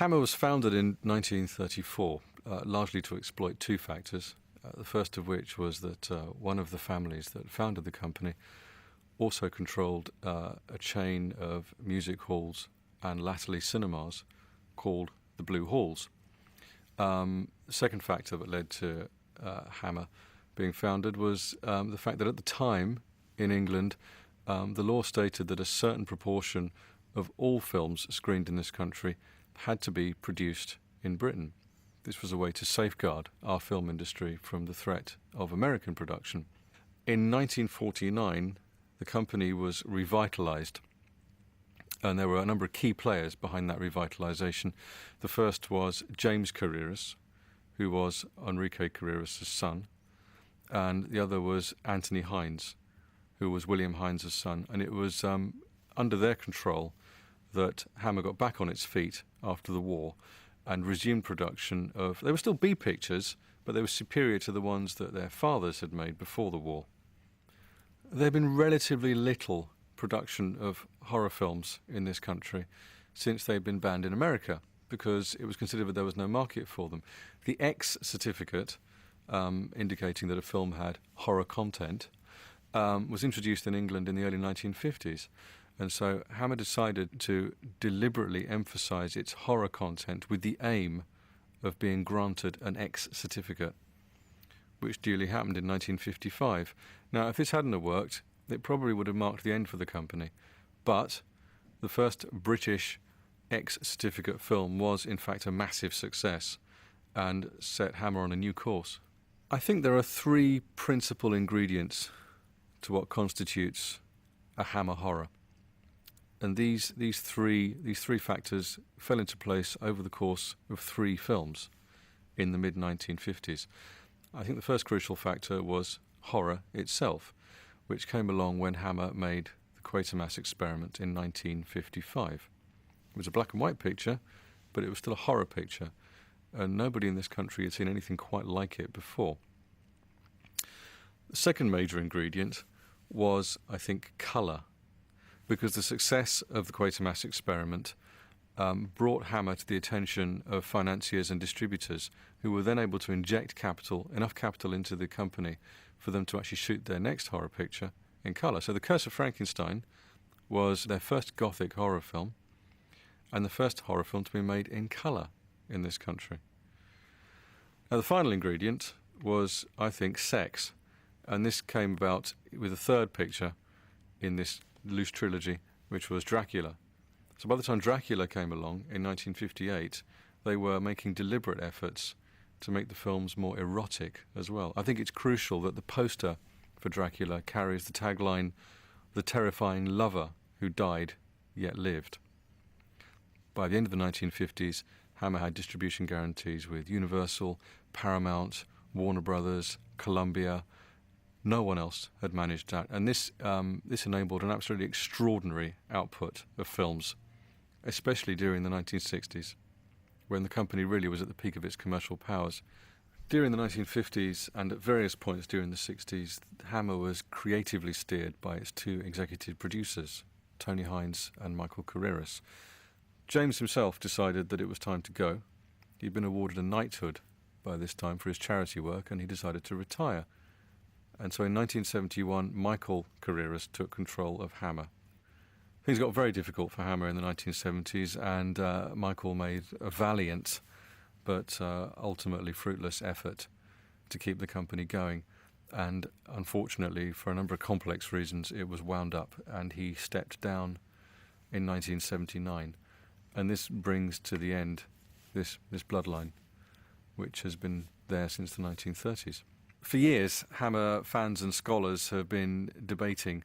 Hammer was founded in 1934, largely to exploit two factors. The first of which was that one of the families that founded the company also controlled a chain of music halls and latterly cinemas called the Blue Halls. The second factor that led to Hammer being founded was the fact that at the time in England, the law stated that a certain proportion of all films screened in this country had to be produced in Britain. This was a way to safeguard our film industry from the threat of American production. In 1949, the company was revitalised, and there were a number of key players behind that revitalisation. The first was James Carreras, who was Enrique Carreras' son, and the other was Anthony Hines, who was William Hines' son, and it was under their control that Hammer got back on its feet after the war and resumed production of... They were still B pictures, but they were superior to the ones that their fathers had made before the war. There had been relatively little production of horror films in this country since they'd been banned in America, because it was considered that there was no market for them. The X certificate, indicating that a film had horror content, was introduced in England in the early 1950s. And so Hammer decided to deliberately emphasise its horror content with the aim of being granted an X certificate, which duly happened in 1955. Now, if this hadn't have worked, it probably would have marked the end for the company. But the first British X certificate film was, in fact, a massive success and set Hammer on a new course. I think there are three principal ingredients to what constitutes a Hammer horror. And these three factors fell into place over the course of three films in the mid-1950s. I think the first crucial factor was horror itself, which came along when Hammer made the Quatermass Experiment in 1955. It was a black and white picture, but it was still a horror picture, and nobody in this country had seen anything quite like it before. The second major ingredient was, I think, colour, because the success of the Quatermass Experiment brought Hammer to the attention of financiers and distributors, who were then able to inject enough capital into the company for them to actually shoot their next horror picture in colour. So The Curse of Frankenstein was their first Gothic horror film, and the first horror film to be made in colour in this country. Now, the final ingredient was, I think, sex, and this came about with a third picture in this loose trilogy, which was Dracula. So by the time Dracula came along in 1958, they were making deliberate efforts to make the films more erotic as well. I think it's crucial that the poster for Dracula carries the tagline, "The terrifying lover who died yet lived." By the end of the 1950s, Hammer had distribution guarantees with Universal, Paramount, Warner Brothers, Columbia. No one else had managed that, and this enabled an absolutely extraordinary output of films, especially during the 1960s, when the company really was at the peak of its commercial powers. During the 1950s and at various points during the 60s, Hammer was creatively steered by its two executive producers, Tony Hines and Michael Carreras. James himself decided that it was time to go. He'd been awarded a knighthood by this time for his charity work, and he decided to retire. And so in 1971, Michael Carreras took control of Hammer. Things got very difficult for Hammer in the 1970s, and Michael made a valiant but ultimately fruitless effort to keep the company going. And unfortunately, for a number of complex reasons, it was wound up, and he stepped down in 1979. And this brings to the end this bloodline, which has been there since the 1930s. For years, Hammer fans and scholars have been debating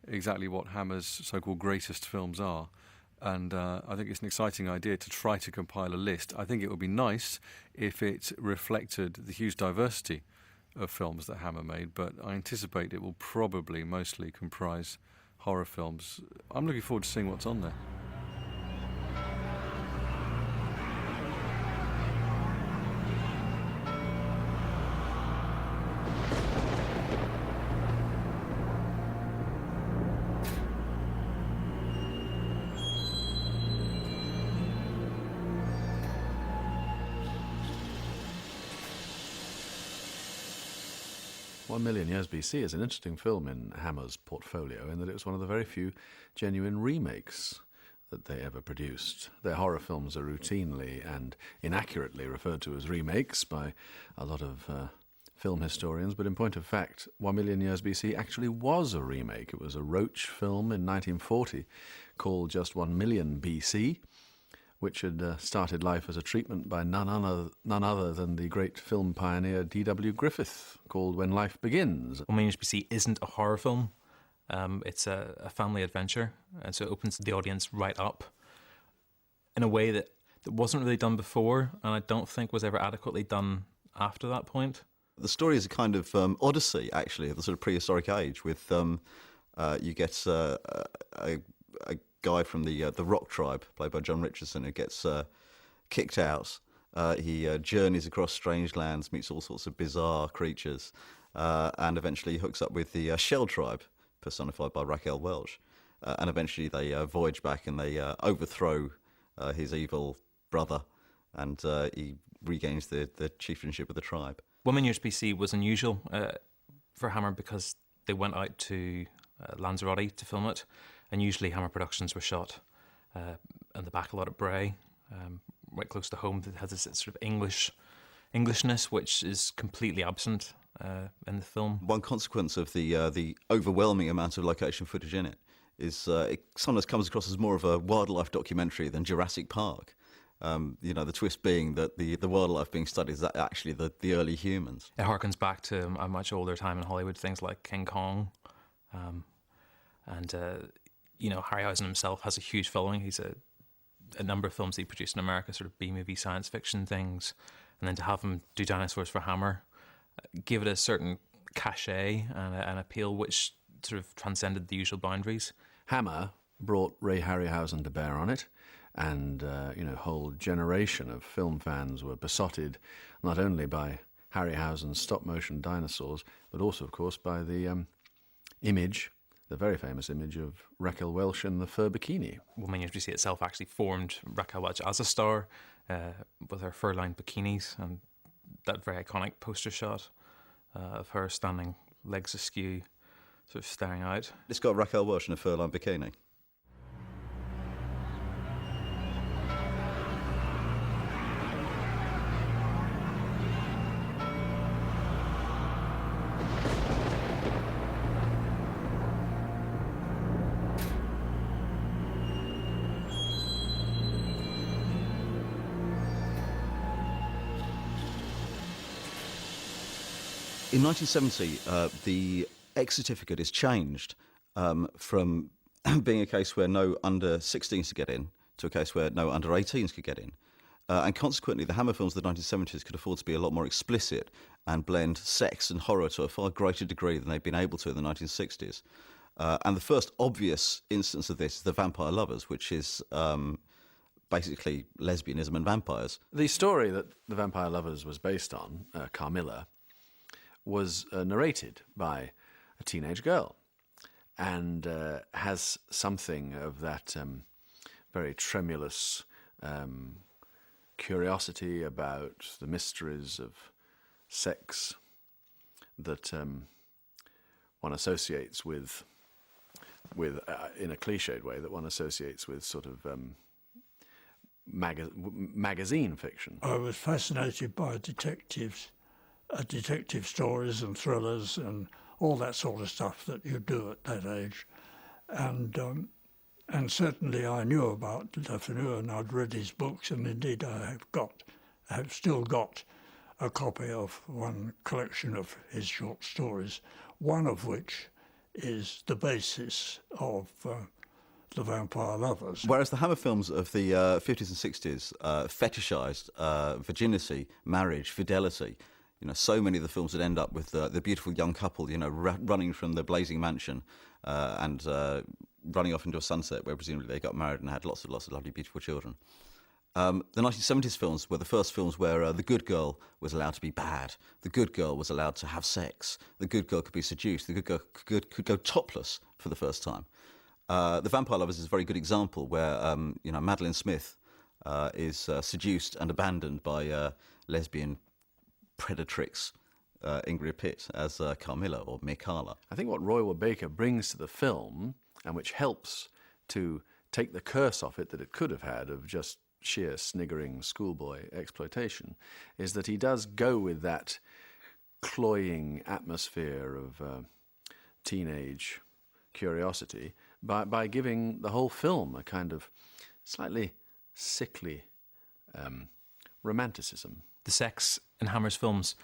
exactly what Hammer's so-called greatest films are. And I think it's an exciting idea to try to compile a list. I think it would be nice if it reflected the huge diversity of films that Hammer made, but I anticipate it will probably mostly comprise horror films. I'm looking forward to seeing what's on there. 1 Million Years BC is an interesting film in Hammer's portfolio in that it was one of the very few genuine remakes that they ever produced. Their horror films are routinely and inaccurately referred to as remakes by a lot of film historians, but in point of fact, 1 Million Years BC actually was a remake. It was a Roach film in 1940 called just 1 Million BC, which had started life as a treatment by none other than the great film pioneer D.W. Griffith, called When Life Begins. 1 Million Years BC isn't a horror film. It's a family adventure, and so it opens the audience right up in a way that wasn't really done before, and I don't think was ever adequately done after that point. The story is a kind of odyssey, actually, of the sort of prehistoric age. With you get a guy from the Rock Tribe, played by John Richardson, who gets kicked out. He journeys across strange lands, meets all sorts of bizarre creatures, and eventually hooks up with the Shell Tribe, personified by Raquel Welch. And eventually they voyage back and they overthrow his evil brother, and he regains the chieftainship of the tribe. 1 Million Years BC was unusual for Hammer because they went out to Lanzarote to film it, and usually Hammer Productions were shot in the back a lot at Bray, right close to home. That has this sort of Englishness which is completely absent in the film. One consequence of the overwhelming amount of location footage in it is it sometimes comes across as more of a wildlife documentary than Jurassic Park. The twist being that the wildlife being studied is actually the early humans. It harkens back to a much older time in Hollywood, things like King Kong. Harryhausen himself has a huge following. He's a number of films he produced in America, sort of B-movie science fiction things. And then to have him do Dinosaurs for Hammer, give it a certain cachet and an appeal which sort of transcended the usual boundaries. Hammer brought Ray Harryhausen to bear on it. And, a whole generation of film fans were besotted not only by Harryhausen's stop-motion dinosaurs, but also, of course, by the image, the very famous image of Raquel Welch in the fur bikini. 1 Million Years BC itself actually formed Raquel Welch as a star with her fur-lined bikinis, and that very iconic poster shot of her standing legs askew, sort of staring out. It's got Raquel Welch in a fur-lined bikini. In 1970, the X certificate is changed from being a case where no under 16s could get in to a case where no under 18s could get in. And consequently, the Hammer films of the 1970s could afford to be a lot more explicit and blend sex and horror to a far greater degree than they'd been able to in the 1960s. And the first obvious instance of this is The Vampire Lovers, which is basically lesbianism and vampires. The story that The Vampire Lovers was based on, Carmilla, was narrated by a teenage girl and has something of that very tremulous curiosity about the mysteries of sex that one associates with in a cliched way, that one associates with sort of magazine fiction. I was fascinated by detective stories and thrillers and all that sort of stuff that you do at that age. And certainly I knew about Le Fanu, and I'd read his books, and indeed I have still got a copy of one collection of his short stories, one of which is the basis of The Vampire Lovers. Whereas the Hammer films of the 50s and 60s fetishised virginity, marriage, fidelity. So many of the films would end up with the beautiful young couple, running from the blazing mansion and running off into a sunset where presumably they got married and had lots of lovely, beautiful children. The 1970s films were the first films where the good girl was allowed to be bad. The good girl was allowed to have sex. The good girl could be seduced. The good girl could go topless for the first time. The Vampire Lovers is a very good example where, Madeline Smith is seduced and abandoned by lesbian predatrix Ingrid Pitt as Carmilla or Mircalla. I think what Roy Wood Baker brings to the film, and which helps to take the curse off it that it could have had of just sheer sniggering schoolboy exploitation, is that he does go with that cloying atmosphere of teenage curiosity by giving the whole film a kind of slightly sickly romanticism. The sex in Hammer's films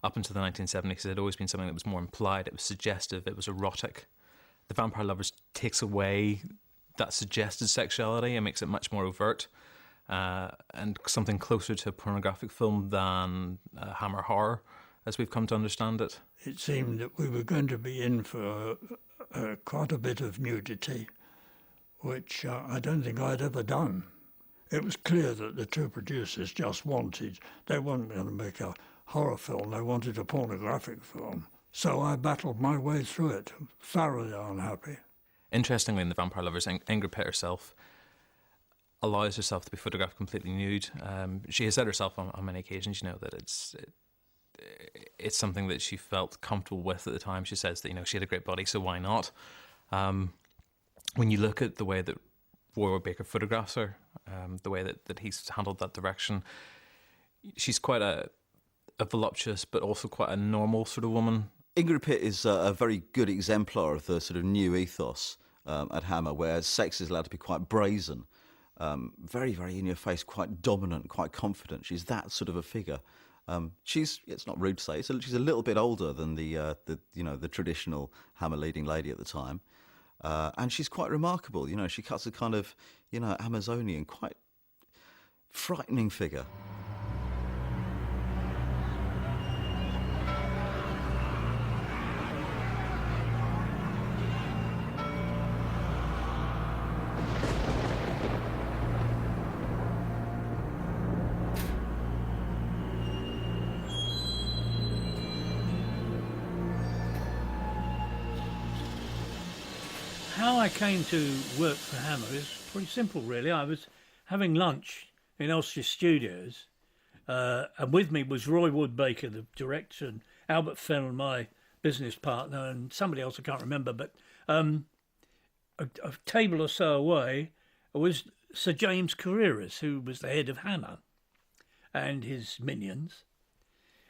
up until the 1970s had always been something that was more implied, it was suggestive, it was erotic. The Vampire Lovers takes away that suggested sexuality and makes it much more overt and something closer to a pornographic film than Hammer horror, as we've come to understand it. It seemed that we were going to be in for quite a bit of nudity, which I don't think I'd ever done. It was clear that the two producers just wanted, they weren't going to make a horror film, they wanted a pornographic film. So I battled my way through it, thoroughly unhappy. Interestingly, in The Vampire Lovers, Ingrid Pitt herself allows herself to be photographed completely nude. She has said herself on many occasions, that it's something that she felt comfortable with at the time. She says that, she had a great body, so why not? When you look at the way that Roy Wood Baker photographs her, the way that he's handled that direction, she's quite a voluptuous but also quite a normal sort of woman. Ingrid Pitt is a very good exemplar of the sort of new ethos at Hammer, where sex is allowed to be quite brazen, very, very in your face, quite dominant, quite confident. She's that sort of a figure. It's not rude to say, she's a little bit older than the traditional Hammer leading lady at the time. And she's quite remarkable. She cuts a kind of, Amazonian, quite frightening figure. How I came to work for Hammer is pretty simple, really. I was having lunch in Elstree Studios, and with me was Roy Wood Baker, the director, and Albert Fennell, my business partner, and somebody else I can't remember. But a table or so away was Sir James Carreras, who was the head of Hammer, and his minions.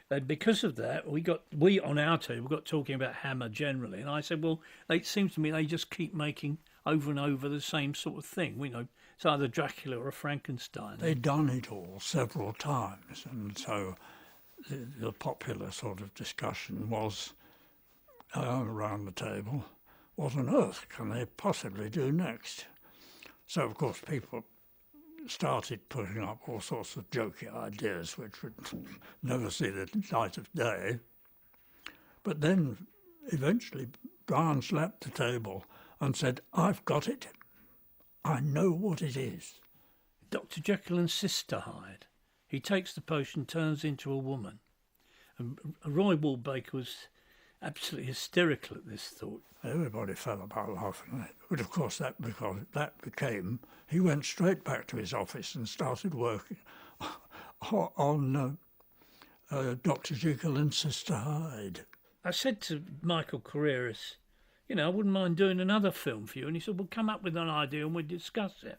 And because of that, we on our table got talking about Hammer generally, and I said, well, it seems to me they just keep making over and over the same sort of thing. It's either Dracula or Frankenstein. They'd done it all several times, and so the popular sort of discussion was around the table, what on earth can they possibly do next? So, of course, people started putting up all sorts of jokey ideas which would never see the light of day. But then eventually Brian slapped the table and said, I've got it. I know what it is. Dr. Jekyll and Sister Hyde. He takes the potion, turns into a woman. And Roy Wood Baker was absolutely hysterical at this thought. Everybody fell about laughing at it. But of course he went straight back to his office and started working on Dr. Jekyll and Sister Hyde. I said to Michael Carreras, I wouldn't mind doing another film for you. And he said, well, come up with an idea and we'll discuss it.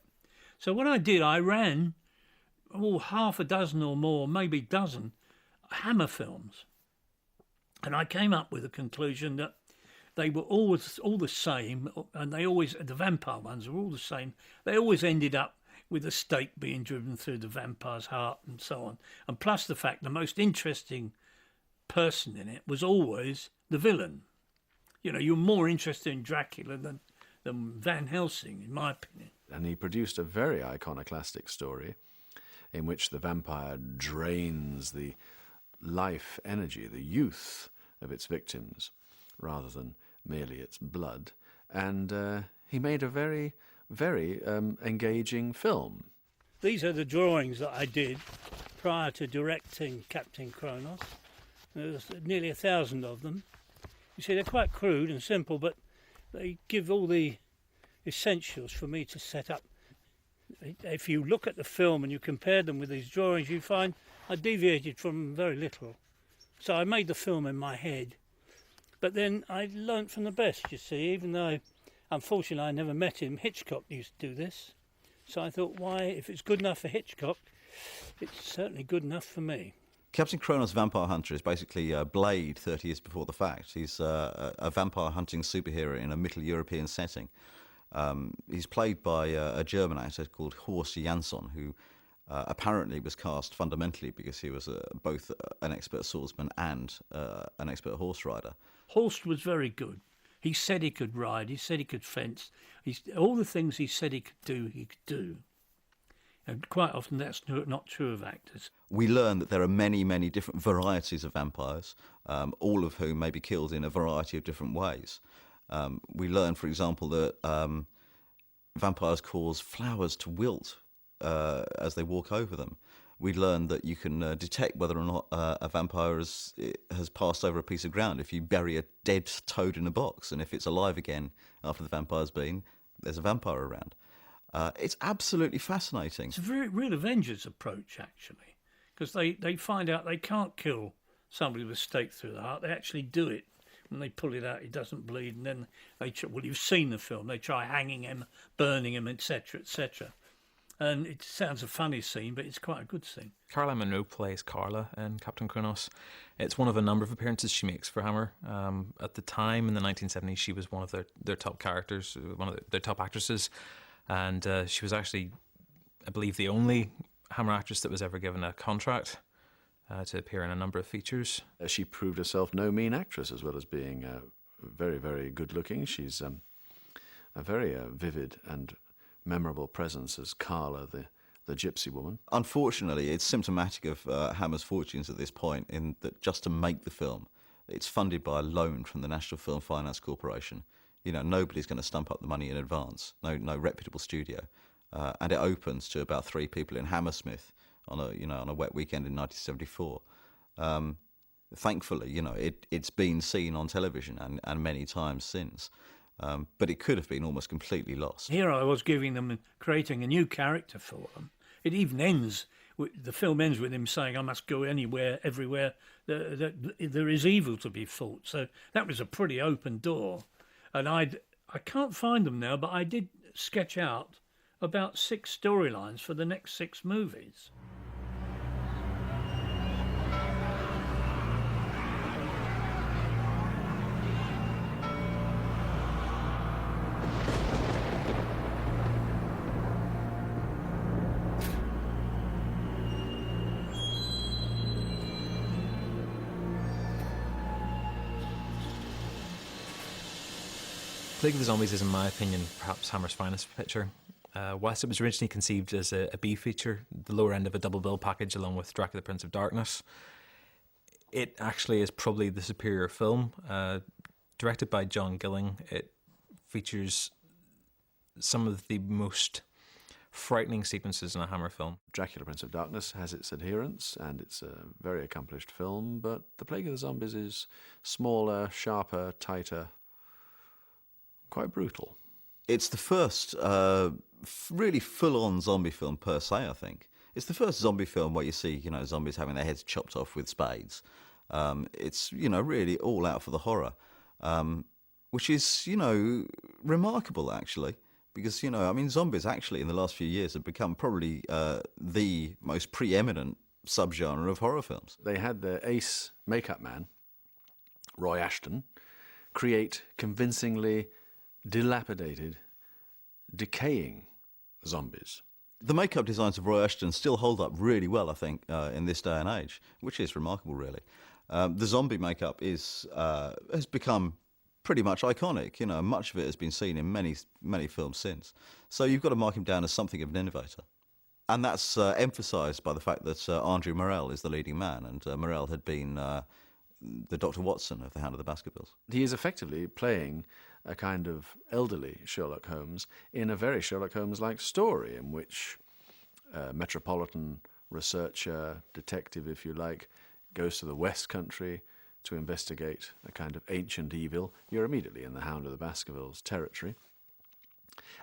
So what I did, I ran half a dozen or more, maybe a dozen, Hammer films. And I came up with a conclusion that they were always all the same, and the vampire ones were all the same. They always ended up with a stake being driven through the vampire's heart and so on. And plus the fact the most interesting person in it was always the villain. You're more interested in Dracula than Van Helsing, in my opinion. And he produced a very iconoclastic story in which the vampire drains the life energy, the youth of its victims, rather than merely its blood. And he made a very, very engaging film. These are the drawings that I did prior to directing Captain Kronos. There's nearly 1,000 of them. You see, they're quite crude and simple, but they give all the essentials for me to set up. If you look at the film and you compare them with these drawings, you find I deviated from very little. So I made the film in my head, but then I learnt from the best, you see, even though, unfortunately, I never met him. Hitchcock used to do this. So I thought, why, if it's good enough for Hitchcock, it's certainly good enough for me. Captain Kronos Vampire Hunter is basically Blade 30 years before the fact. He's a vampire hunting superhero in a Middle European setting. He's played by a German actor called Horst Jansson, who apparently was cast fundamentally because he was both an expert swordsman and an expert horse rider. Horst was very good. He said he could ride, he said he could fence. All the things he said he could do, he could do. And quite often that's not true of actors. We learn that there are many, many different varieties of vampires, all of whom may be killed in a variety of different ways. We learn, for example, that vampires cause flowers to wilt as they walk over them. We learn that you can detect whether or not a vampire has passed over a piece of ground if you bury a dead toad in a box, and if it's alive again after the vampire's been, there's a vampire around. It's absolutely fascinating. It's a very real Avengers approach, actually, because they find out they can't kill somebody with a stake through the heart. They actually do it. When they pull it out, it doesn't bleed, and then well, you've seen the film. They try hanging him, burning him, etc., etc. And it sounds a funny scene, but it's quite a good scene. Caroline Munro plays Carla in Captain Kronos. It's one of a number of appearances she makes for Hammer. At the time, in the 1970s, she was one of their top characters, one of their top actresses. And she was actually, I believe, the only Hammer actress that was ever given a contract to appear in a number of features. She proved herself no mean actress, as well as being very, very good-looking. She's a very vivid and memorable presence as Carla, the gypsy woman. Unfortunately, it's symptomatic of Hammer's fortunes at this point, in that just to make the film, it's funded by a loan from the National Film Finance Corporation. You know, nobody's going to stump up the money in advance. No reputable studio, and it opens to about 3 people in Hammersmith on a wet weekend in 1974. Thankfully, it's been seen on television and many times since. But it could have been almost completely lost. Here I was creating a new character for them. It even ends, the film ends with him saying, I must go anywhere, everywhere, there is evil to be fought. So that was a pretty open door. And I can't find them now, but I did sketch out about 6 storylines for the next 6 movies. Plague of the Zombies is, in my opinion, perhaps Hammer's finest picture. Whilst it was originally conceived as a B feature, the lower end of a double bill package along with Dracula Prince of Darkness, it actually is probably the superior film. Directed by John Gilling, it features some of the most frightening sequences in a Hammer film. Dracula Prince of Darkness has its adherents, and it's a very accomplished film, but The Plague of the Zombies is smaller, sharper, tighter, quite brutal. It's the first really full-on zombie film per se, I think. It's the first zombie film where you see, zombies having their heads chopped off with spades. It's, really all out for the horror, which is, remarkable, actually. Because, zombies actually in the last few years have become probably the most preeminent subgenre of horror films. They had their ace makeup man, Roy Ashton, create convincingly dilapidated, decaying zombies. The makeup designs of Roy Ashton still hold up really well, I think, in this day and age, which is remarkable, really. The zombie makeup has become pretty much iconic. Much of it has been seen in many, many films since. So you've got to mark him down as something of an innovator. And that's emphasised by the fact that Andrew Morell is the leading man, and Morell had been the Dr. Watson of The Hound of the Baskervilles. He is effectively playing a kind of elderly Sherlock Holmes in a very Sherlock Holmes-like story in which a metropolitan researcher, detective, if you like, goes to the West Country to investigate a kind of ancient evil. You're immediately in the Hound of the Baskervilles territory.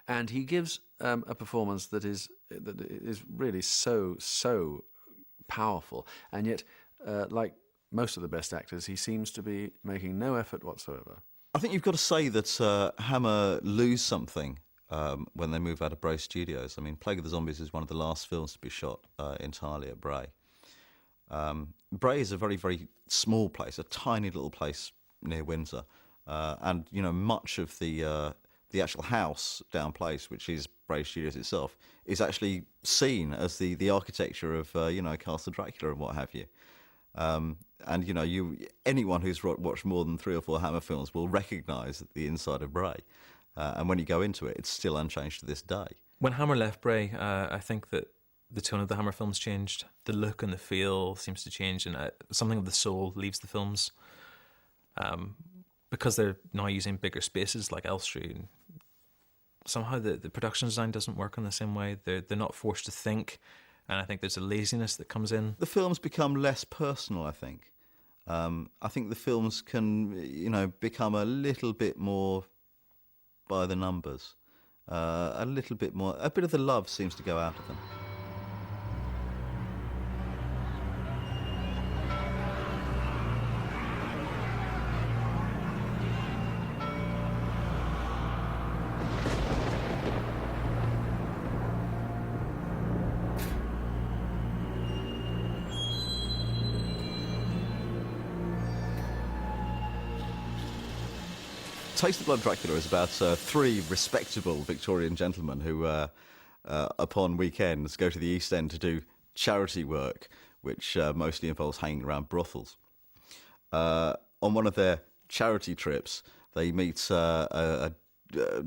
And he gives a performance that is really so powerful, and yet, like most of the best actors, he seems to be making no effort whatsoever. I think you've got to say that Hammer lose something when they move out of Bray Studios. I mean, Plague of the Zombies is one of the last films to be shot entirely at Bray. Bray is a very, very small place, a tiny little place near Windsor, and much of the actual house down place, which is Bray Studios itself, is actually seen as the architecture of Castle Dracula and what have you. And anyone who's watched more than 3 or 4 Hammer films will recognise the inside of Bray. And when you go into it, it's still unchanged to this day. When Hammer left Bray, I think that the tone of the Hammer films changed. The look and the feel seems to change, and something of the soul leaves the films. Because they're now using bigger spaces like Elstree, somehow the production design doesn't work in the same way. They're not forced to think, and I think there's a laziness that comes in. The films become less personal, I think. I think the films can, become a little bit more by the numbers. A bit of the love seems to go out of them. Taste of Blood Dracula is about 3 respectable Victorian gentlemen who, upon weekends, go to the East End to do charity work, which mostly involves hanging around brothels. On one of their charity trips, they meet a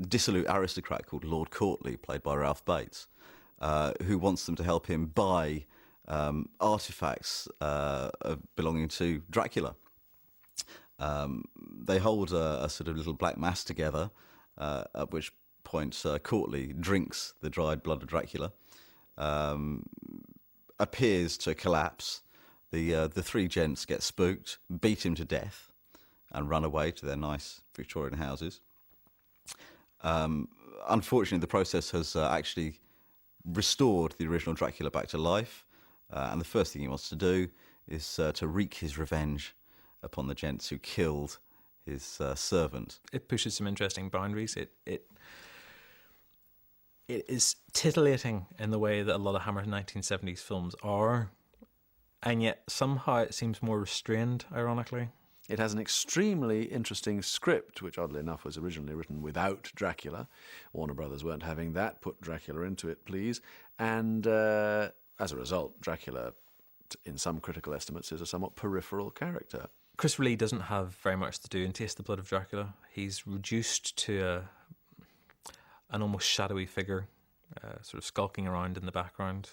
dissolute aristocrat called Lord Courtly, played by Ralph Bates, who wants them to help him buy artefacts belonging to Dracula. They hold a sort of little black mass together, at which point Courtly drinks the dried blood of Dracula, appears to collapse. The 3 gents get spooked, beat him to death, and run away to their nice Victorian houses. Unfortunately, the process has actually restored the original Dracula back to life, and the first thing he wants to do is to wreak his revenge upon the gents who killed his servant. It pushes some interesting boundaries. It is titillating in the way that a lot of Hammer 1970s films are, and yet somehow it seems more restrained, ironically. It has an extremely interesting script, which oddly enough was originally written without Dracula. Warner Brothers weren't having that. Put Dracula into it, please. And as a result, Dracula, in some critical estimates, is a somewhat peripheral character. Christopher Lee doesn't have very much to do in Taste the Blood of Dracula. He's reduced to an almost shadowy figure, sort of skulking around in the background.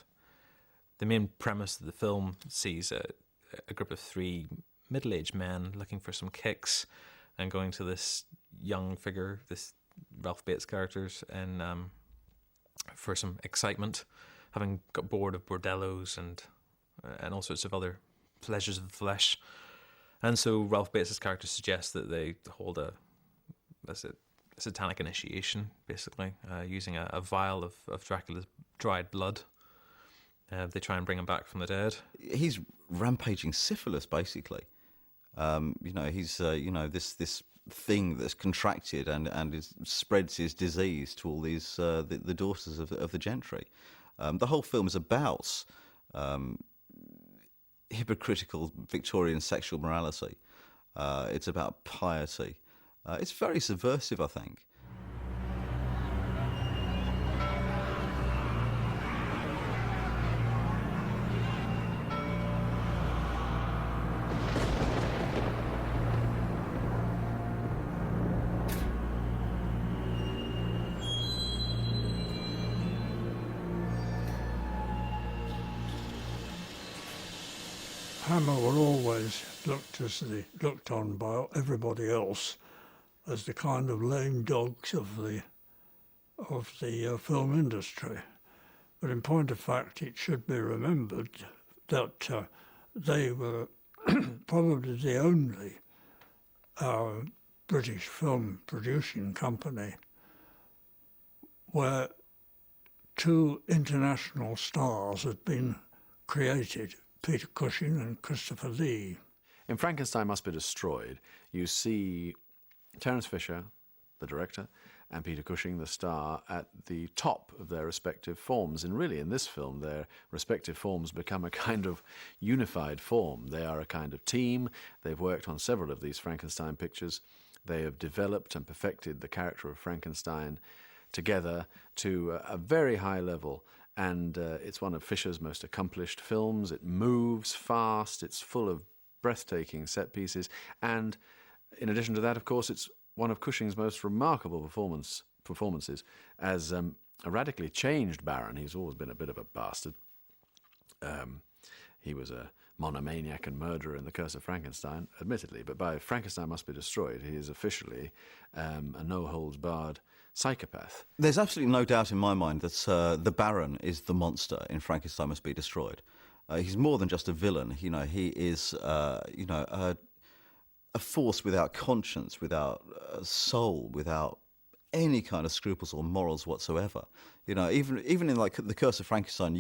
The main premise of the film sees a group of 3 middle-aged men looking for some kicks and going to this young figure, this Ralph Bates characters, and for some excitement, having got bored of bordellos and all sorts of other pleasures of the flesh. And so Ralph Bates' character suggests that they hold a satanic initiation, basically, using a vial of Dracula's dried blood. They try and bring him back from the dead. He's rampaging syphilis, basically. He's this thing that's contracted and spreads his disease to all these the daughters of the gentry. The whole film is about hypocritical Victorian sexual morality. It's about piety. It's very subversive, I think. Hammer were always looked on by everybody else as the kind of lame dogs of the film industry. But in point of fact, it should be remembered that they were probably the only British film producing company where 2 international stars had been created, Peter Cushing and Christopher Lee. In Frankenstein Must Be Destroyed, you see Terence Fisher, the director, and Peter Cushing, the star, at the top of their respective forms. And really, in this film, their respective forms become a kind of unified form. They are a kind of team. They've worked on several of these Frankenstein pictures. They have developed and perfected the character of Frankenstein together to a very high level. And it's one of Fisher's most accomplished films. It moves fast. It's full of breathtaking set pieces. And in addition to that, of course, it's one of Cushing's most remarkable performances as a radically changed Baron. He's always been a bit of a bastard. He was a monomaniac and murderer in The Curse of Frankenstein, admittedly, but by Frankenstein Must Be Destroyed, he is officially a no-holds-barred psychopath. There's absolutely no doubt in my mind that the Baron is the monster in Frankenstein Must Be Destroyed. He's more than just a villain. He is, a force without conscience, without soul, without any kind of scruples or morals whatsoever. Even in like The Curse of Frankenstein,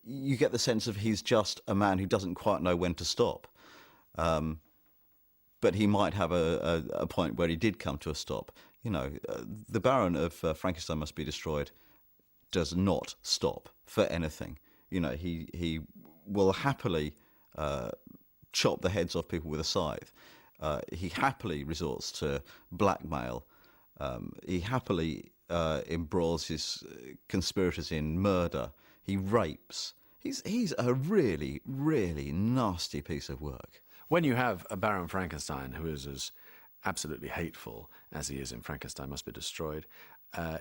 you get the sense of he's just a man who doesn't quite know when to stop. But he might have a point where he did come to a stop. The Baron of Frankenstein Must Be Destroyed does not stop for anything. He will happily chop the heads off people with a scythe. He happily resorts to blackmail. He happily embroils his conspirators in murder. He rapes. He's a really, really nasty piece of work. When you have a Baron Frankenstein who is as absolutely hateful as he is in Frankenstein Must Be Destroyed,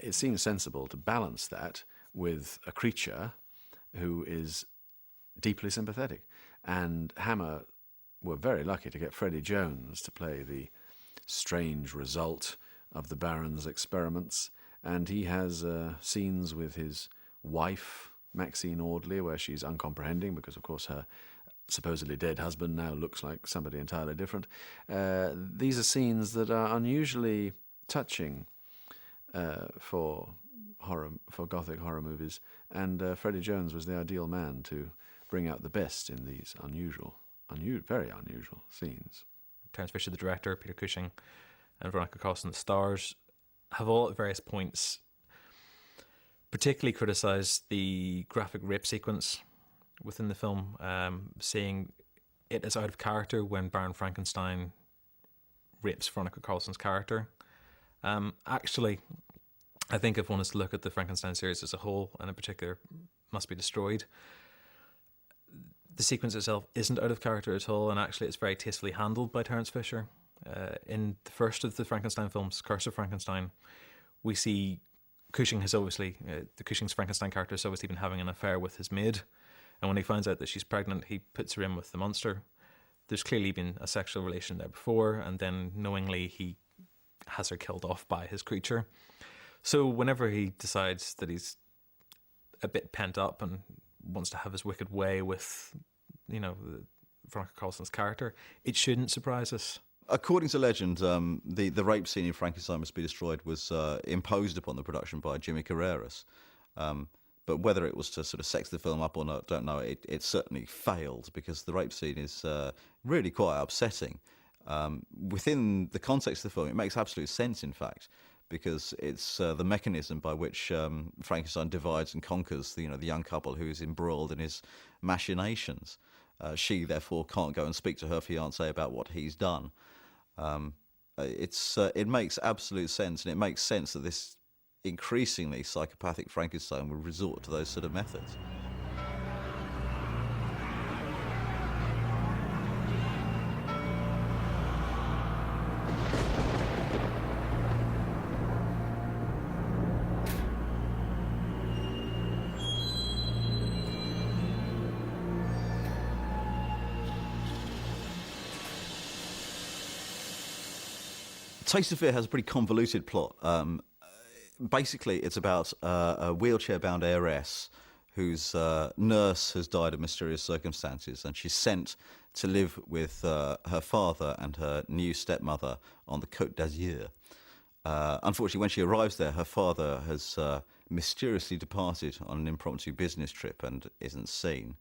it seems sensible to balance that with a creature who is deeply sympathetic. And Hammer were very lucky to get Freddie Jones to play the strange result of the Baron's experiments. And he has scenes with his wife, Maxine Audley, where she's uncomprehending because, of course, her supposedly dead husband now looks like somebody entirely different. These are scenes that are unusually touching for Gothic horror movies, and Freddie Jones was the ideal man to bring out the best in these very unusual scenes. Terence Fisher, the director, Peter Cushing, and Veronica Carlson, the stars, have all at various points particularly criticised the graphic rape sequence within the film, saying it is out of character when Baron Frankenstein rapes Veronica Carlson's character. Actually, I think if one is to look at the Frankenstein series as a whole, and in particular Must Be Destroyed, the sequence itself isn't out of character at all, and actually it's very tastefully handled by Terence Fisher. In the first of the Frankenstein films, Curse of Frankenstein, we see Cushing's Frankenstein character has obviously been having an affair with his maid, and when he finds out that she's pregnant, he puts her in with the monster. There's clearly been a sexual relation there before, and then knowingly he has her killed off by his creature. So whenever he decides that he's a bit pent up and wants to have his wicked way with, Veronica Carlson's character, it shouldn't surprise us. According to legend, the rape scene in Frankenstein Must Be Destroyed was imposed upon the production by Jimmy Carreras. But whether it was to sort of sex the film up or not, don't know. It certainly failed because the rape scene is really quite upsetting. Within the context of the film, it makes absolute sense, in fact, because it's the mechanism by which Frankenstein divides and conquers the young couple who is embroiled in his machinations. She, therefore, can't go and speak to her fiancé about what he's done. It makes absolute sense, and it makes sense that this increasingly psychopathic Frankenstein will resort to those sort of methods. Taste of Fear has a pretty convoluted plot. Basically, it's about a wheelchair-bound heiress whose nurse has died of mysterious circumstances, and she's sent to live with her father and her new stepmother on the Côte d'Azur. Unfortunately, when she arrives there, her father has mysteriously departed on an impromptu business trip and isn't seen.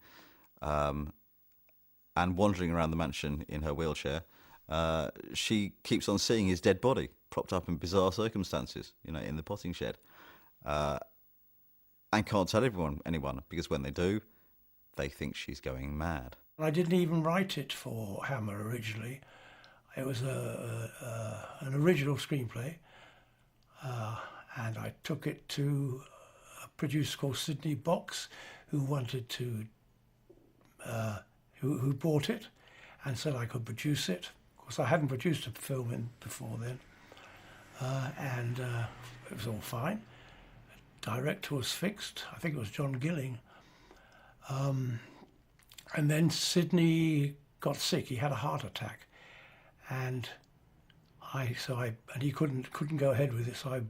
and wandering around the mansion in her wheelchair, she keeps on seeing his dead body propped up in bizarre circumstances, in the potting shed, and can't tell anyone, because when they do, they think she's going mad. I didn't even write it for Hammer originally. It was an original screenplay, and I took it to a producer called Sidney Box, who wanted to, who bought it, and said I could produce it. Of course, I hadn't produced a film before then, and it was all fine. Director was fixed. I think it was John Gilling. And then Sidney got sick. He had a heart attack, and he couldn't go ahead with it. So I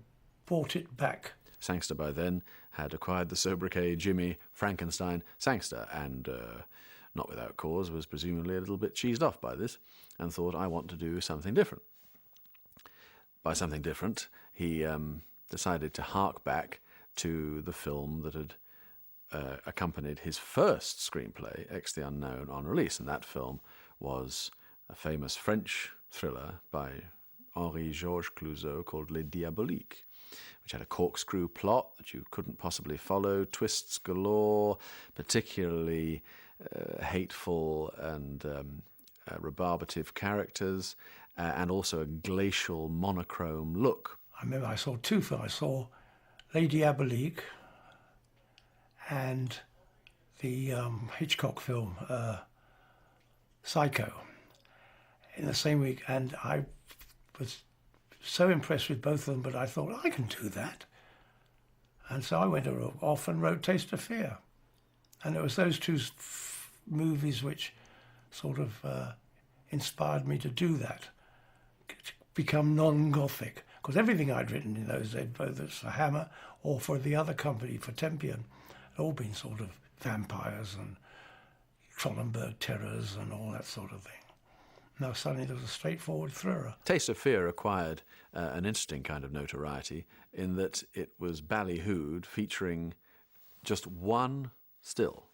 bought it back. Sangster by then had acquired the sobriquet Jimmy Frankenstein Sangster, and not without cause was presumably a little bit cheesed off by this, and thought, I want to do something different. By something different, he decided to hark back to the film that had accompanied his first screenplay, X the Unknown, on release, and that film was a famous French thriller by Henri-Georges Clouzot called Les Diaboliques, which had a corkscrew plot that you couldn't possibly follow, twists galore, particularly hateful and rebarbative characters, and also a glacial monochrome look. I remember I saw two films. I saw Les Diaboliques and the Hitchcock film Psycho in the same week, and I was so impressed with both of them, but I thought, I can do that. And so I went off and wrote Taste of Fear. And it was those two movies which sort of inspired me to do that, to become non-Gothic. Because everything I'd written in those days, whether it's for Hammer or for the other company, for Tempion, had all been sort of vampires and Trollenberg terrors and all that sort of thing. Now suddenly there was a straightforward thriller. Taste of Fear acquired an interesting kind of notoriety in that it was ballyhooed, featuring just one still,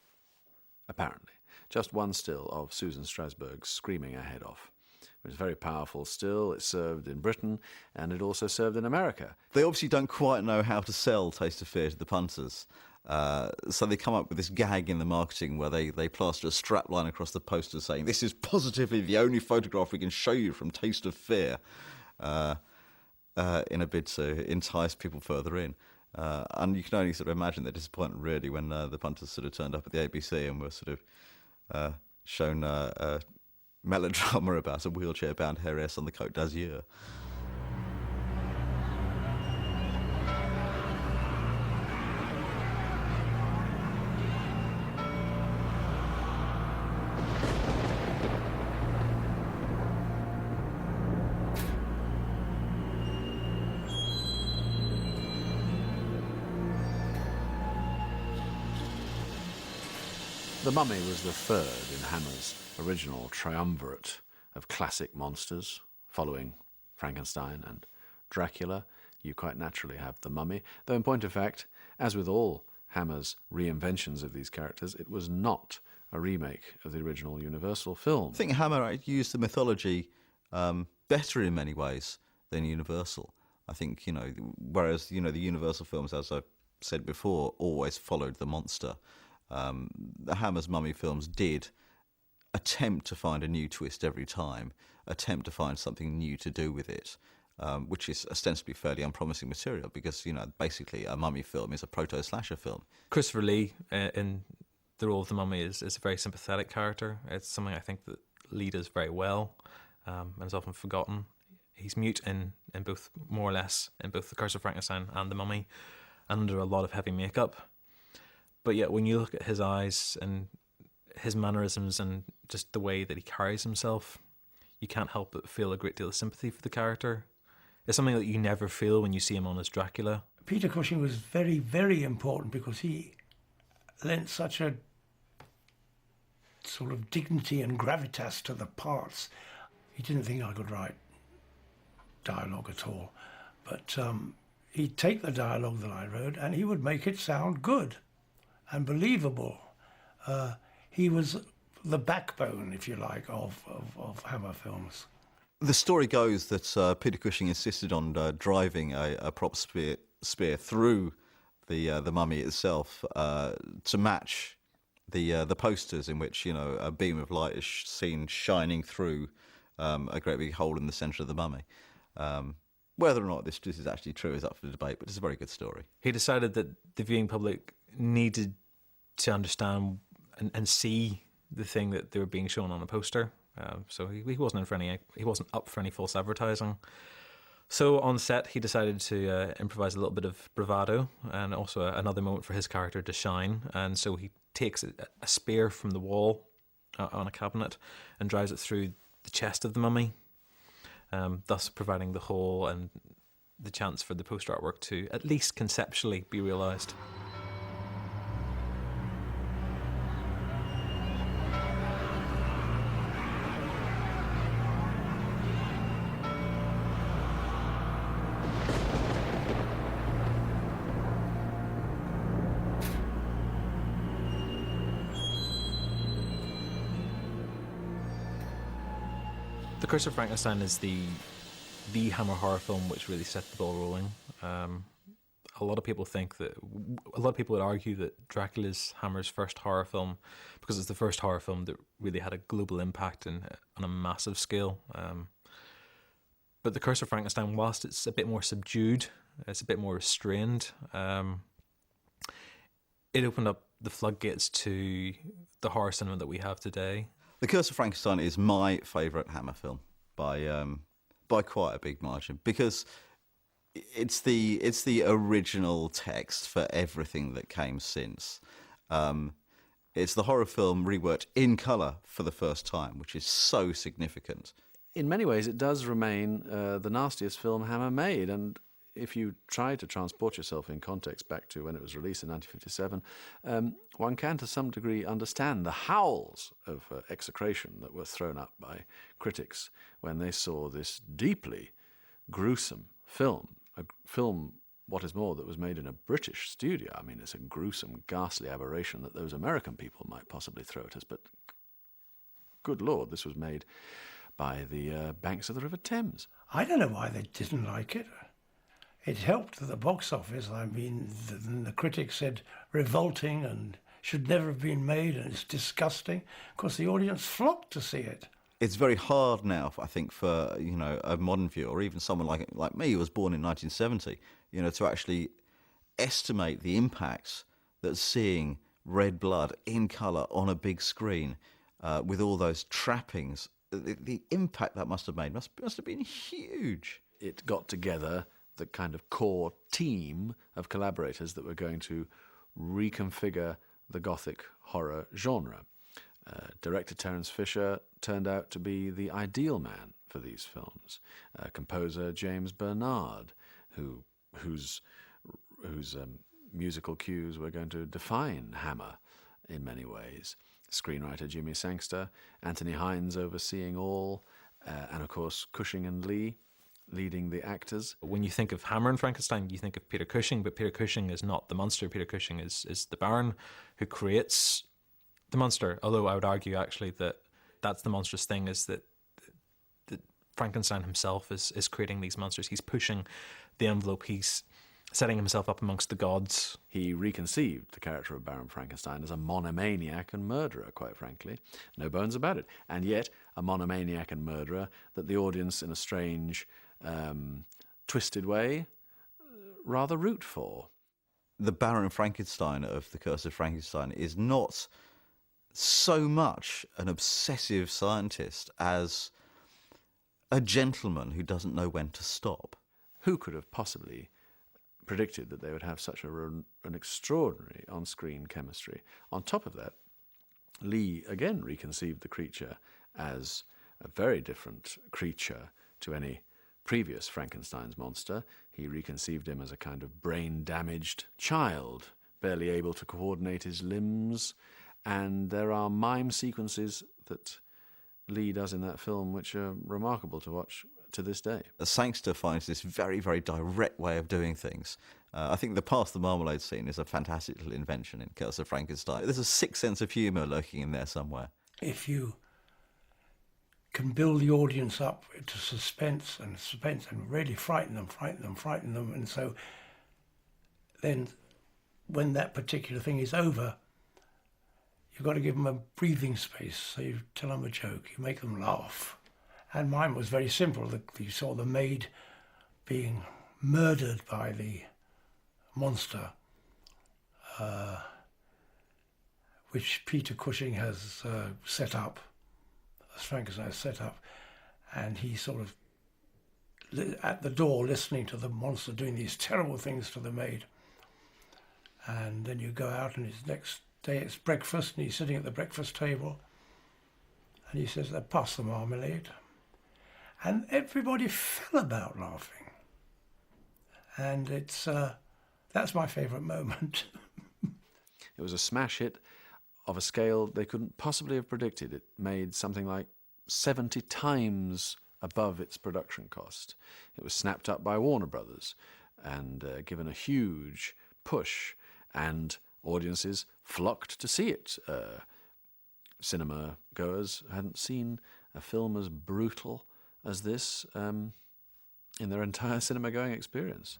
apparently, just one still of Susan Strasberg screaming her head off. It was a very powerful still. It served in Britain, and it also served in America. They obviously don't quite know how to sell Taste of Fear to the punters. So they come up with this gag in the marketing where they plaster a strapline across the poster saying, this is positively the only photograph we can show you from Taste of Fear, in a bid to entice people further in. And you can only sort of imagine their disappointment, really, when the punters sort of turned up at the ABC and were sort of shown a melodrama about a wheelchair-bound heiress on the Côte d'Azur. The Mummy was the third in Hammer's original triumvirate of classic monsters. Following Frankenstein and Dracula, you quite naturally have The Mummy, though in point of fact, as with all Hammer's reinventions of these characters, it was not a remake of the original Universal film. I think Hammer used the mythology better in many ways than Universal. I think, whereas, the Universal films, as I've said before, always followed the monster. The Hammer's Mummy films did attempt to find a new twist every time, attempt to find something new to do with it, which is ostensibly fairly unpromising material because, basically a mummy film is a proto-slasher film. Christopher Lee in the role of the Mummy is a very sympathetic character. It's something I think that Lee does very well, and is often forgotten. He's mute in both, more or less, in both The Curse of Frankenstein and The Mummy, and under a lot of heavy makeup. But yet, when you look at his eyes and his mannerisms and just the way that he carries himself, you can't help but feel a great deal of sympathy for the character. It's something that you never feel when you see him on as Dracula. Peter Cushing was very, very important because he lent such a sort of dignity and gravitas to the parts. He didn't think I could write dialogue at all, but he'd take the dialogue that I wrote and he would make it sound good and believable. He was the backbone, if you like, of Hammer films. The story goes that Peter Cushing insisted on driving a prop spear through the mummy itself to match the posters in which, you know, a beam of light is seen shining through a great big hole in the centre of the mummy. Whether or not this is actually true is up for debate, but it's a very good story. He decided that the viewing public needed to understand and see the thing that they were being shown on a poster. So he wasn't up for any false advertising. So on set, he decided to improvise a little bit of bravado and also another moment for his character to shine. And so he takes a spear from the wall on a cabinet and drives it through the chest of the mummy, thus providing the hole and the chance for the poster artwork to at least conceptually be realised. The Curse of Frankenstein is the Hammer horror film which really set the ball rolling. A lot of people would argue that Dracula's Hammer's first horror film, because it's the first horror film that really had a global impact on a massive scale. But The Curse of Frankenstein, whilst it's a bit more subdued, it's a bit more restrained, it opened up the floodgates to the horror cinema that we have today. The Curse of Frankenstein is my favourite Hammer film by quite a big margin, because it's the original text for everything that came since. It's the horror film reworked in colour for the first time, which is so significant. In many ways, it does remain the nastiest film Hammer made, and if you try to transport yourself in context back to when it was released in 1957, one can to some degree understand the howls of execration that were thrown up by critics when they saw this deeply gruesome film, a film, what is more, that was made in a British studio. I mean, it's a gruesome, ghastly aberration that those American people might possibly throw at us, but good Lord, this was made by the banks of the River Thames. I don't know why they didn't like it. It helped the box office. I mean, the critics said revolting and should never have been made and it's disgusting. Of course, the audience flocked to see it. It's very hard now, I think, for, you know, a modern viewer, or even someone like me who was born in 1970, you know, to actually estimate the impact that seeing red blood in colour on a big screen with all those trappings, the impact that must have made must have been huge. It got together the kind of core team of collaborators that were going to reconfigure the Gothic horror genre. Director Terence Fisher turned out to be the ideal man for these films. Composer James Bernard, whose musical cues were going to define Hammer in many ways. Screenwriter Jimmy Sangster, Anthony Hines overseeing all, and of course Cushing and Lee leading the actors. When you think of Hammer and Frankenstein, you think of Peter Cushing, but Peter Cushing is not the monster. Peter Cushing is the Baron who creates the monster, although I would argue actually that that's the monstrous thing, is that Frankenstein himself is creating these monsters. He's pushing the envelope. He's setting himself up amongst the gods. He reconceived the character of Baron Frankenstein as a monomaniac and murderer, quite frankly. No bones about it. And yet a monomaniac and murderer that the audience, in a strange, twisted way, rather root for. The Baron Frankenstein of The Curse of Frankenstein is not so much an obsessive scientist as a gentleman who doesn't know when to stop. Who could have possibly predicted that they would have such an extraordinary on-screen chemistry? On top of that, Lee again reconceived the creature as a very different creature to any previous Frankenstein's monster. He reconceived him as a kind of brain-damaged child, barely able to coordinate his limbs, and there are mime sequences that Lee does in that film which are remarkable to watch to this day. Sangster finds this very, very direct way of doing things. I think the Pass the Marmalade scene is a fantastic little invention in Curse of Frankenstein. There's a sixth sense of humour lurking in there somewhere. if you can build the audience up to suspense and really frighten them. And so then when that particular thing is over, you've got to give them a breathing space. So you tell them a joke, you make them laugh. And mine was very simple. You saw the maid being murdered by the monster, which Peter Cushing has set up, as Frankenstein has set up, and he sort of at the door listening to the monster doing these terrible things to the maid. And then you go out, and his next day it's breakfast, and he's sitting at the breakfast table, and he says, "Pass the marmalade." And everybody fell about laughing. And it's that's my favourite moment. It was a smash hit of a scale they couldn't possibly have predicted. It made something like 70 times above its production cost. It was snapped up by Warner Brothers and given a huge push, and audiences flocked to see it. Cinema goers hadn't seen a film as brutal as this in their entire cinema-going experience.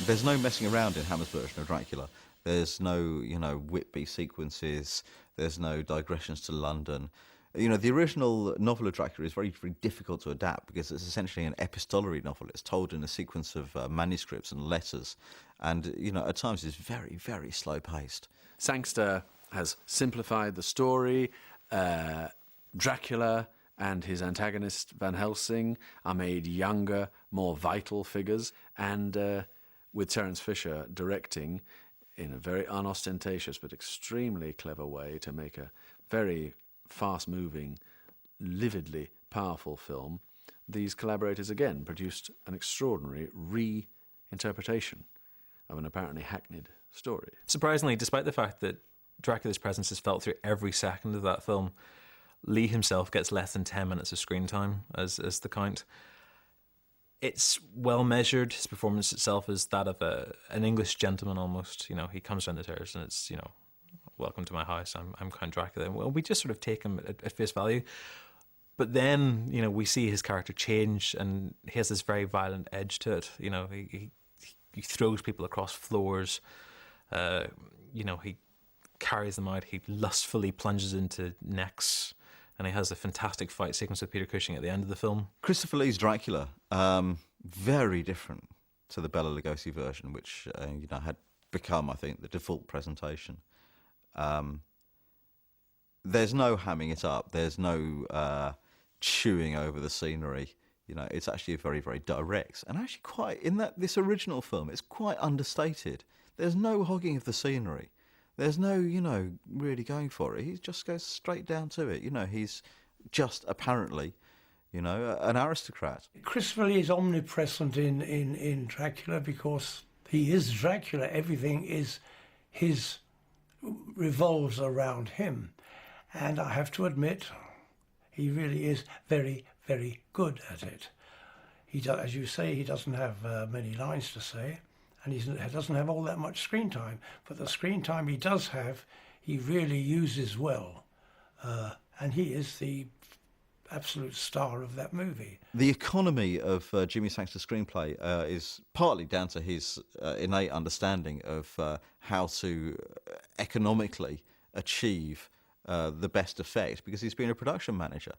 There's no messing around in Hammer's version of Dracula. There's no, Whitby sequences. There's no digressions to London. The original novel of Dracula is very, very difficult to adapt because it's essentially an epistolary novel. It's told in a sequence of manuscripts and letters. And, at times it's very, very slow-paced. Sangster has simplified the story. Dracula and his antagonist Van Helsing are made younger, more vital figures. And with Terence Fisher directing in a very unostentatious but extremely clever way to make a very fast-moving, lividly powerful film, these collaborators again produced an extraordinary reinterpretation of an apparently hackneyed story. Surprisingly, despite the fact that Dracula's presence is felt through every second of that film, Lee himself gets less than 10 minutes of screen time as the Count. It's well measured. His performance itself is that of an English gentleman almost. He comes down the stairs and it's, welcome to my house. I'm Count Dracula. Well, we just sort of take him at face value. But then, we see his character change, and he has this very violent edge to it. He throws people across floors. He carries them out. He lustfully plunges into necks. And he has a fantastic fight sequence with Peter Cushing at the end of the film. Christopher Lee's Dracula, very different to the Bela Lugosi version, which had become, I think, the default presentation. There's no hamming it up. There's no chewing over the scenery. It's actually very, very direct, and actually quite in this original film, it's quite understated. There's no hogging of the scenery. There's no, really going for it. He just goes straight down to it. He's just apparently, an aristocrat. Christopher Lee is omnipresent in Dracula because he is Dracula. Everything revolves around him. And I have to admit, he really is very, very good at it. As you say, he doesn't have many lines to say. And he doesn't have all that much screen time. But the screen time he does have, he really uses well. And he is the absolute star of that movie. The economy of Jimmy Sangster's screenplay is partly down to his innate understanding of how to economically achieve the best effect, because he's been a production manager.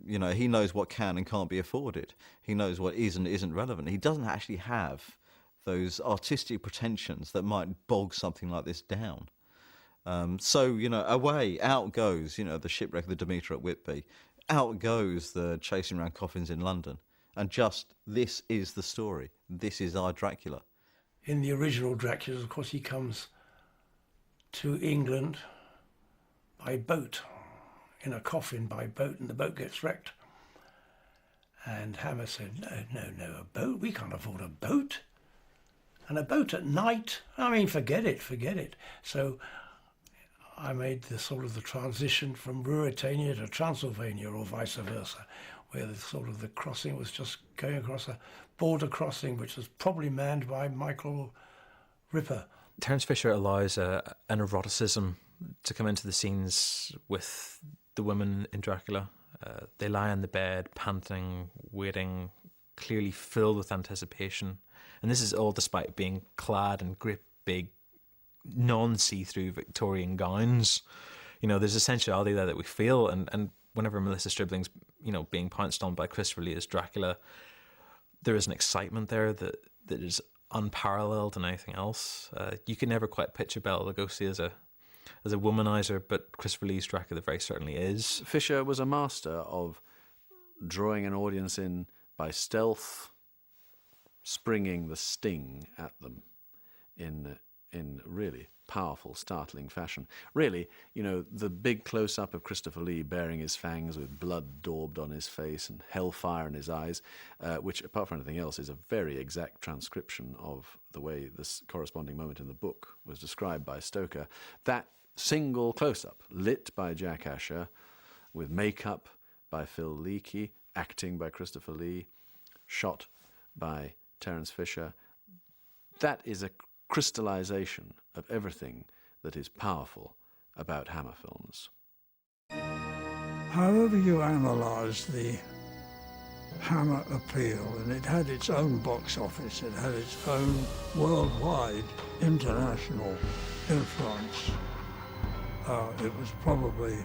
He knows what can and can't be afforded. He knows what is and isn't relevant. He doesn't actually have those artistic pretensions that might bog something like this down. Away, out goes, the shipwreck of the Demeter at Whitby. Out goes the chasing around coffins in London. And this is the story. This is our Dracula. In the original Dracula, of course, he comes to England by boat, in a coffin by boat, and the boat gets wrecked. And Hammer said, no, a boat? We can't afford a boat. And a boat at night, I mean, forget it. So I made the sort of the transition from Ruritania to Transylvania, or vice versa, where the crossing was just going across a border crossing, which was probably manned by Michael Ripper. Terence Fisher allows an eroticism to come into the scenes with the women in Dracula. They lie on the bed, panting, waiting, clearly filled with anticipation. And this is all despite being clad in great big non-see-through Victorian gowns. You know, there's a sensuality there that we feel, and whenever Melissa Stribling's, you know, being pounced on by Christopher Lee as Dracula, there is an excitement there that is unparalleled in anything else. You can never quite picture Bela Lugosi as a womanizer, but Christopher Lee's Dracula very certainly is. Fisher was a master of drawing an audience in by stealth, springing the sting at them in really powerful, startling fashion. Really, you know, the big close-up of Christopher Lee baring his fangs with blood daubed on his face and hellfire in his eyes, which, apart from anything else, is a very exact transcription of the way this corresponding moment in the book was described by Stoker. That single close-up, lit by Jack Asher, with makeup by Phil Leakey, acting by Christopher Lee, shot by Terence Fisher, that is a crystallization of everything that is powerful about Hammer films. However you analyse the Hammer appeal, and it had its own box office, it had its own worldwide, international influence. It was probably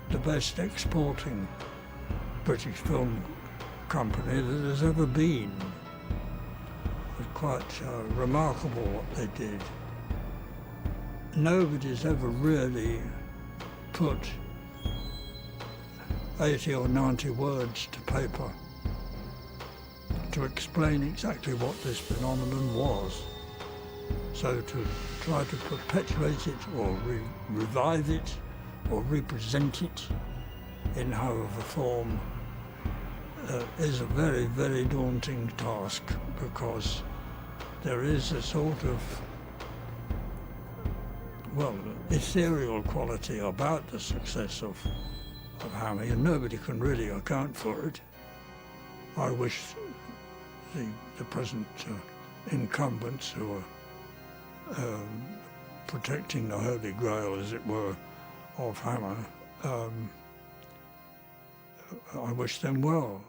the best exporting British film company that has ever been. It was quite remarkable what they did. Nobody's ever really put 80 or 90 words to paper to explain exactly what this phenomenon was. So to try to perpetuate it or revive it or represent it in however form is a very, very daunting task, because there is a sort of, well, ethereal quality about the success of Hammer, and nobody can really account for it. I wish the present incumbents who are protecting the Holy Grail, as it were, of Hammer, I wish them well.